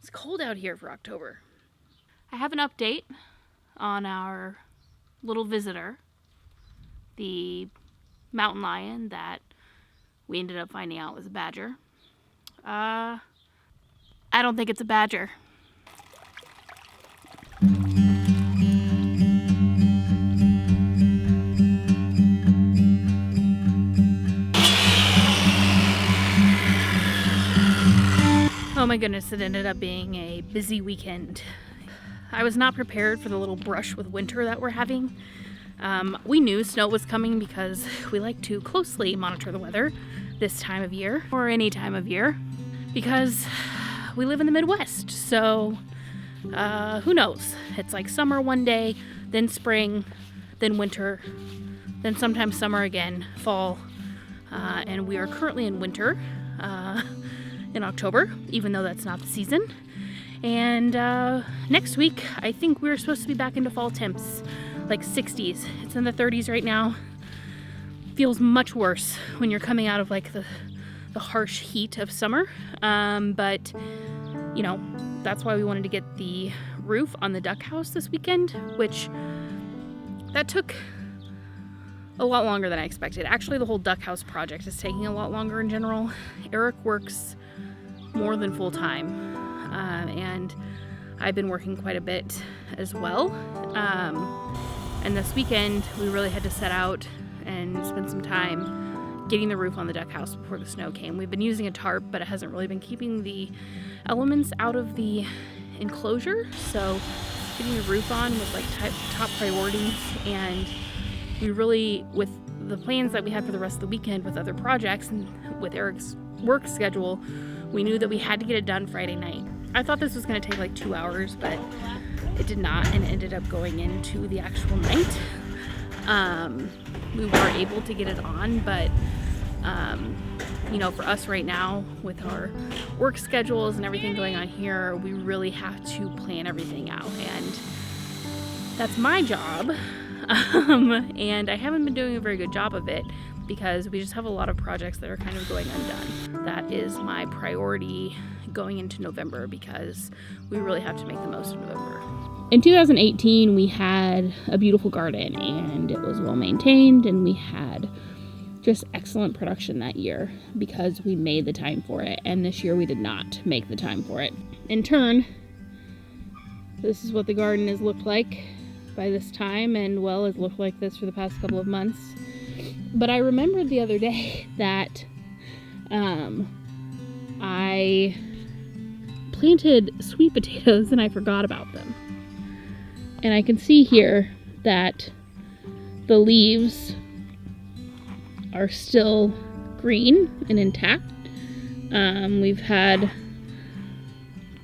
It's cold out here for October. I have an update on our little visitor, the mountain lion that we ended up finding out was a badger. I don't think it's a badger. Oh my goodness, it ended up being a busy weekend. I was not prepared for the little brush with winter that we're having. We knew snow was coming because we like to closely monitor the weather this time of year, or any time of year, because we live in the Midwest. So who knows? It's like summer one day, then spring, then winter, then sometimes summer again, fall, and we are currently in winter. In October, even though that's not the season. And next week, I think we're supposed to be back into fall temps, like 60s. It's in the 30s right now. Feels much worse when you're coming out of like the harsh heat of summer. But you know, that's why we wanted to get the roof on the duck house this weekend, which that took a lot longer than I expected. Actually, the whole duck house project is taking a lot longer in general. Eric works more than full time, and I've been working quite a bit as well. And this weekend, we really had to set out and spend some time getting the roof on the duck house before the snow came. We've been using a tarp, but it hasn't really been keeping the elements out of the enclosure. So getting the roof on was like top priority, and we really, with the plans that we had for the rest of the weekend with other projects and with Eric's work schedule, we knew that we had to get it done Friday night. I thought this was going to take like 2 hours, but it did not, and it ended up going into the actual night. We were able to get it on, but you know, for us right now, with our work schedules and everything going on here, we really have to plan everything out, and that's my job. And I haven't been doing a very good job of it because we just have a lot of projects that are kind of going undone. That is my priority going into November because we really have to make the most of November. In 2018, we had a beautiful garden and it was well maintained, and we had just excellent production that year because we made the time for it. And this year we did not make the time for it. In turn, this is what the garden has looked like by this time, and well, it's looked like this for the past couple of months. But I remembered the other day that I planted sweet potatoes and I forgot about them. And I can see here that the leaves are still green and intact. We've had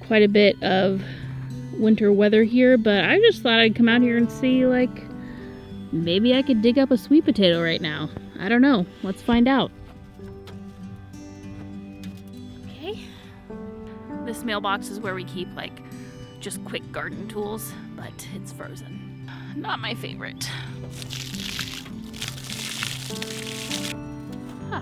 quite a bit of winter weather here, but I just thought I'd come out here and see, like, maybe I could dig up a sweet potato right now. I don't know. Let's find out. Okay. This mailbox is where we keep, like, just quick garden tools, but it's frozen. Not my favorite. Huh.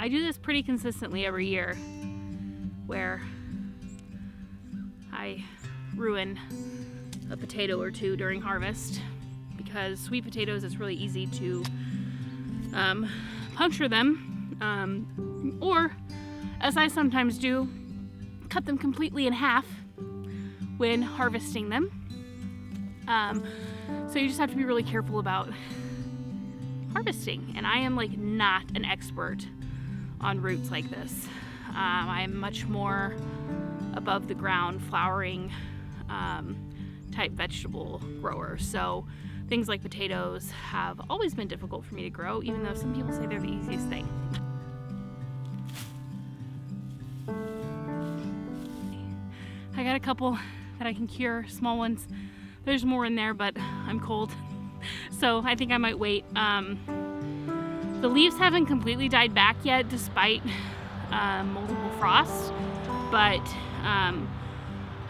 I do this pretty consistently every year, where I ruin a potato or two during harvest, because sweet potatoes, it's really easy to puncture them, or, as I sometimes do, cut them completely in half when harvesting them. So you just have to be really careful about harvesting, and I am like not an expert on roots like this. I am much more above the ground flowering type vegetable grower, so things like potatoes have always been difficult for me to grow, even though some people say they're the easiest thing. I got a couple that I can cure, small ones. There's more in there, but I'm cold, so I think I might wait. The leaves haven't completely died back yet, despite multiple frosts, but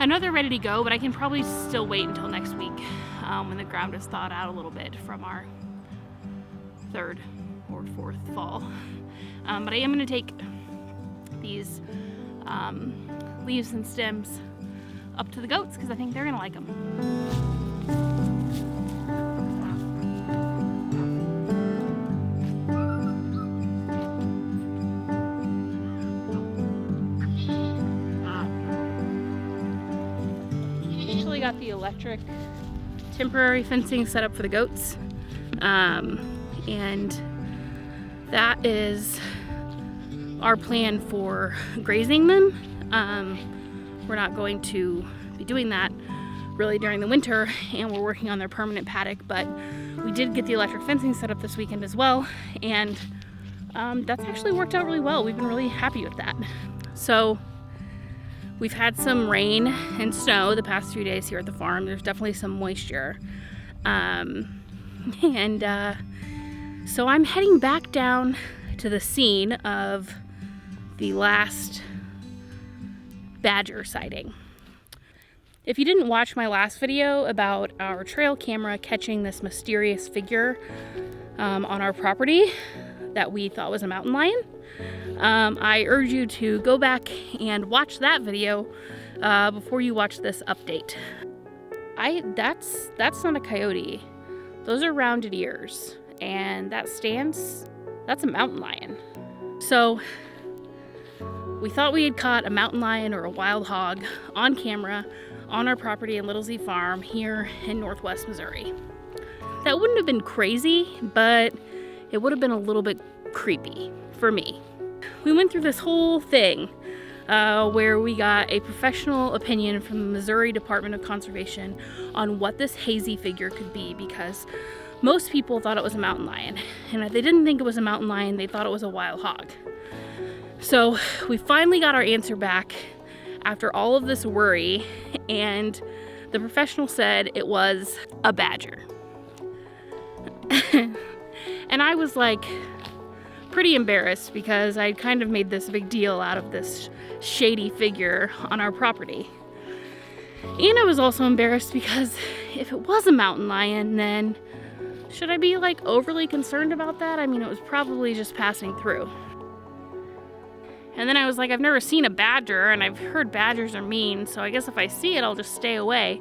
I know they're ready to go, but I can probably still wait until next week when the ground is thawed out a little bit from our third or fourth fall. But I am going to take these leaves and stems up to the goats because I think they're going to like them. Got the electric temporary fencing set up for the goats, and that is our plan for grazing them. We're not going to be doing that really during the winter, and we're working on their permanent paddock, but we did get the electric fencing set up this weekend as well, and that's actually worked out really well. We've been really happy with that. So we've had some rain and snow the past few days here at the farm. There's definitely some moisture. So I'm heading back down to the scene of the last badger sighting. If you didn't watch my last video about our trail camera catching this mysterious figure on our property that we thought was a mountain lion, I urge you to go back and watch that video before you watch this update. That's not a coyote. Those are rounded ears, and that's a mountain lion. So we thought we had caught a mountain lion or a wild hog on camera on our property in Little Z Farm here in Northwest Missouri. That wouldn't have been crazy, but it would have been a little bit creepy for me. We went through this whole thing where we got a professional opinion from the Missouri Department of Conservation on what this hazy figure could be, because most people thought it was a mountain lion, and if they didn't think it was a mountain lion, they thought it was a wild hog. So we finally got our answer back after all of this worry, and the professional said it was a badger. And I was like pretty embarrassed because I kind of made this big deal out of this shady figure on our property. And I was also embarrassed because if it was a mountain lion, then should I be like overly concerned about that? I mean, it was probably just passing through. And then I was like, I've never seen a badger, and I've heard badgers are mean, so I guess if I see it, I'll just stay away.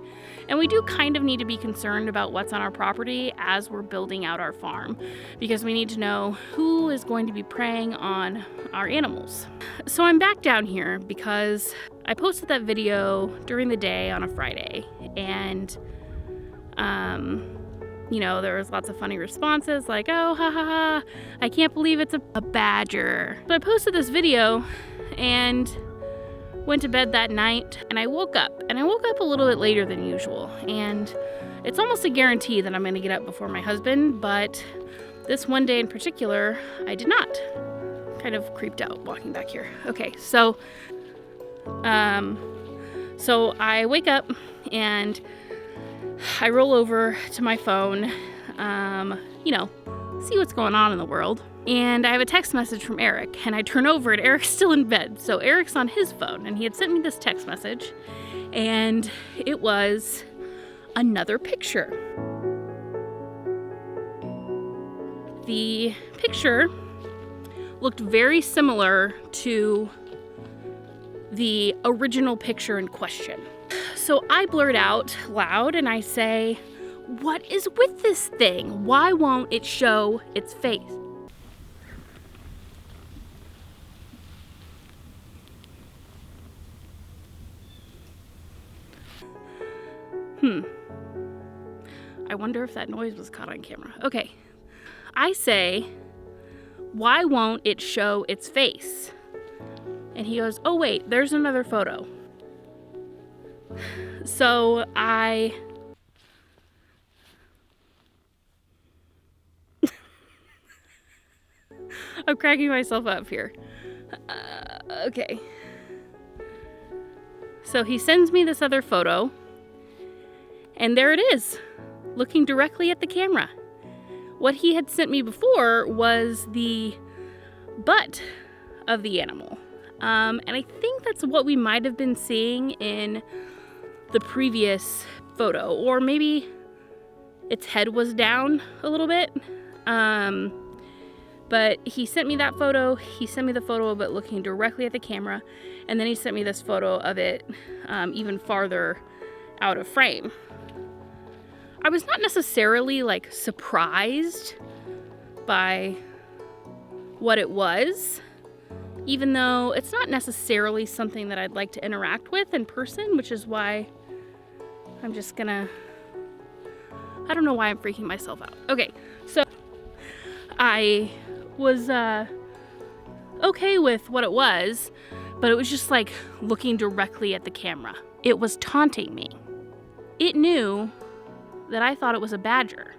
And we do kind of need to be concerned about what's on our property as we're building out our farm, because we need to know who is going to be preying on our animals. So I'm back down here because I posted that video during the day on a Friday, and you know, there was lots of funny responses like, oh, ha ha ha, I can't believe it's a badger. So I posted this video and went to bed that night, and I woke up a little bit later than usual, and it's almost a guarantee that I'm gonna get up before my husband, but this one day in particular, I did not. Kind of creeped out walking back here. Okay, so I wake up and I roll over to my phone, you know, see what's going on in the world. And I have a text message from Eric, and I turn over and Eric's still in bed. So Eric's on his phone, and he had sent me this text message, and it was another picture. The picture looked very similar to the original picture in question. So I blurt out loud and I say, "What is with this thing? Why won't it show its face?" I wonder if that noise was caught on camera. Okay. I say, "Why won't it show its face?" And he goes, "Oh wait, there's another photo." So I'm cracking myself up here. Okay. So he sends me this other photo, and there it is, looking directly at the camera. What he had sent me before was the butt of the animal. And I think that's what we might have been seeing in the previous photo, or maybe its head was down a little bit. But he sent me that photo. He sent me the photo of it looking directly at the camera, and then he sent me this photo of it even farther out of frame. I was not necessarily like surprised by what it was, even though it's not necessarily something that I'd like to interact with in person, which is why I'm just gonna, I don't know why I'm freaking myself out. Okay, so I was okay with what it was, but it was just like looking directly at the camera. It was taunting me. It knew that I thought it was a badger.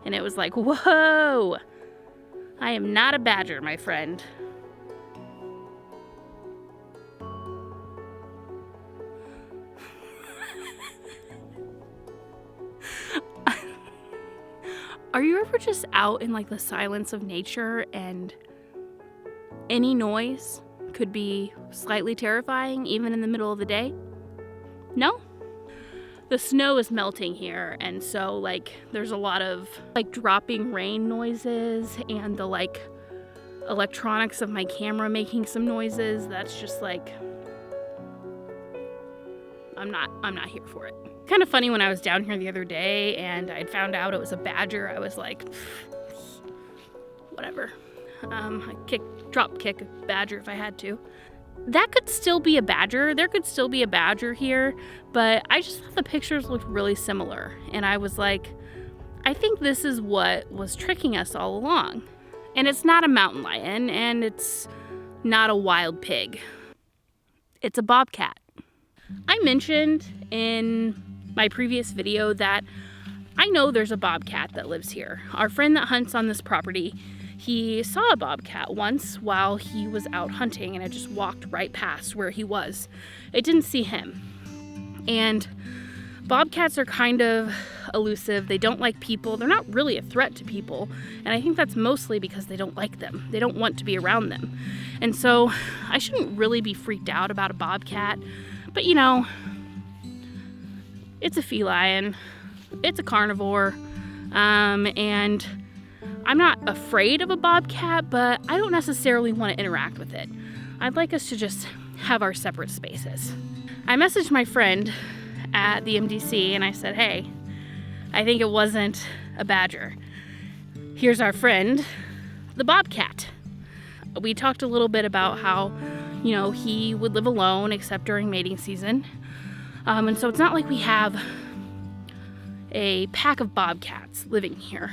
And it was like, whoa, I am not a badger, my friend. Are you ever just out in like the silence of nature and any noise could be slightly terrifying even in the middle of the day? No? The snow is melting here, and so like there's a lot of like dropping rain noises and the like electronics of my camera making some noises. That's just like, I'm not here for it. Kind of funny, when I was down here the other day and I'd found out it was a badger, I was like, whatever. I'd drop kick a badger if I had to. That could still be a badger. There could still be a badger here, but I just thought the pictures looked really similar. And I was like, I think this is what was tricking us all along. And it's not a mountain lion, and it's not a wild pig. It's a bobcat. I mentioned in my previous video that I know there's a bobcat that lives here. Our friend that hunts on this property, he saw a bobcat once while he was out hunting, and it just walked right past where he was. It didn't see him. And bobcats are kind of elusive. They don't like people. They're not really a threat to people. And I think that's mostly because they don't like them. They don't want to be around them. And so I shouldn't really be freaked out about a bobcat. But you know, it's a feline. It's a carnivore. And I'm not afraid of a bobcat, but I don't necessarily want to interact with it. I'd like us to just have our separate spaces. I messaged my friend at the MDC and I said, hey, I think it wasn't a badger. Here's our friend, the bobcat. We talked a little bit about how, you know, he would live alone except during mating season. And so it's not like we have a pack of bobcats living here.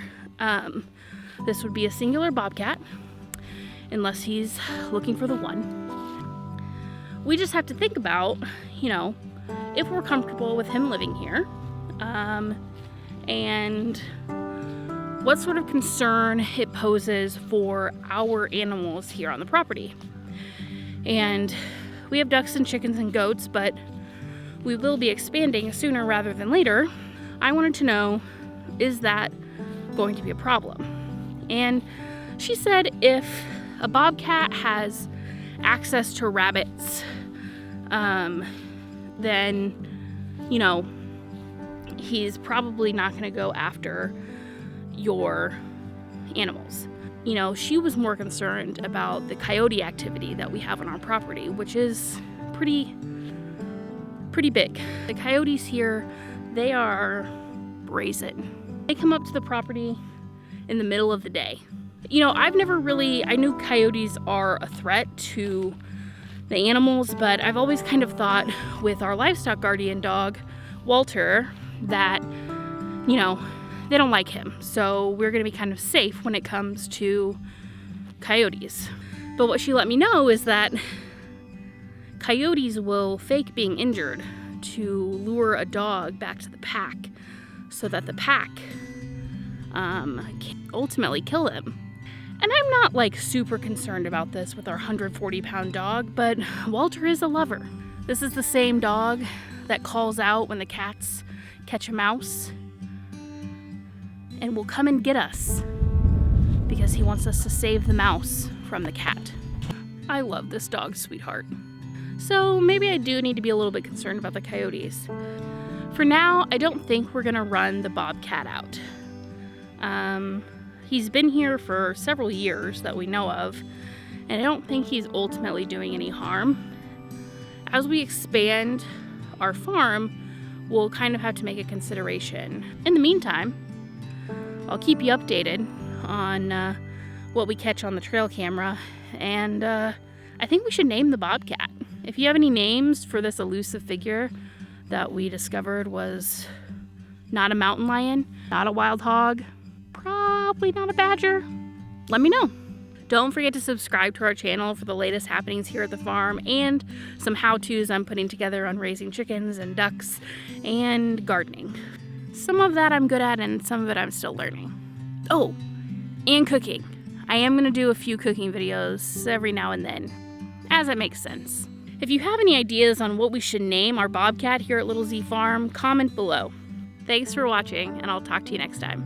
This would be a singular bobcat, unless he's looking for the one. We just have to think about, you know, if we're comfortable with him living here, and what sort of concern it poses for our animals here on the property. And we have ducks and chickens and goats, but we will be expanding sooner rather than later. I wanted to know, is that going to be a problem? And she said if a bobcat has access to rabbits, then, you know, he's probably not going to go after your animals. You know, she was more concerned about the coyote activity that we have on our property, which is pretty big. The coyotes here, they are brazen. They come up to the property in the middle of the day. You know, I knew coyotes are a threat to the animals, but I've always kind of thought with our livestock guardian dog, Walter, that, you know, they don't like him. So we're going to be kind of safe when it comes to coyotes. But what she let me know is that coyotes will fake being injured to lure a dog back to the pack so that the pack can ultimately kill him. And I'm not like super concerned about this with our 140-pound dog, but Walter is a lover. This is the same dog that calls out when the cats catch a mouse and will come and get us because he wants us to save the mouse from the cat. I love this dog, sweetheart. So maybe I do need to be a little bit concerned about the coyotes. For now, I don't think we're gonna run the bobcat out. He's been here for several years that we know of, and I don't think he's ultimately doing any harm. As we expand our farm, we'll kind of have to make a consideration. In the meantime, I'll keep you updated on what we catch on the trail camera, and I think we should name the bobcat. If you have any names for this elusive figure that we discovered was not a mountain lion, not a wild hog, probably not a badger, let me know. Don't forget to subscribe to our channel for the latest happenings here at the farm and some how-tos I'm putting together on raising chickens and ducks and gardening. Some of that I'm good at and some of it I'm still learning. Oh, and cooking. I am going to do a few cooking videos every now and then, as it makes sense. If you have any ideas on what we should name our bobcat here at Little Z Farm, comment below. Thanks for watching, and I'll talk to you next time.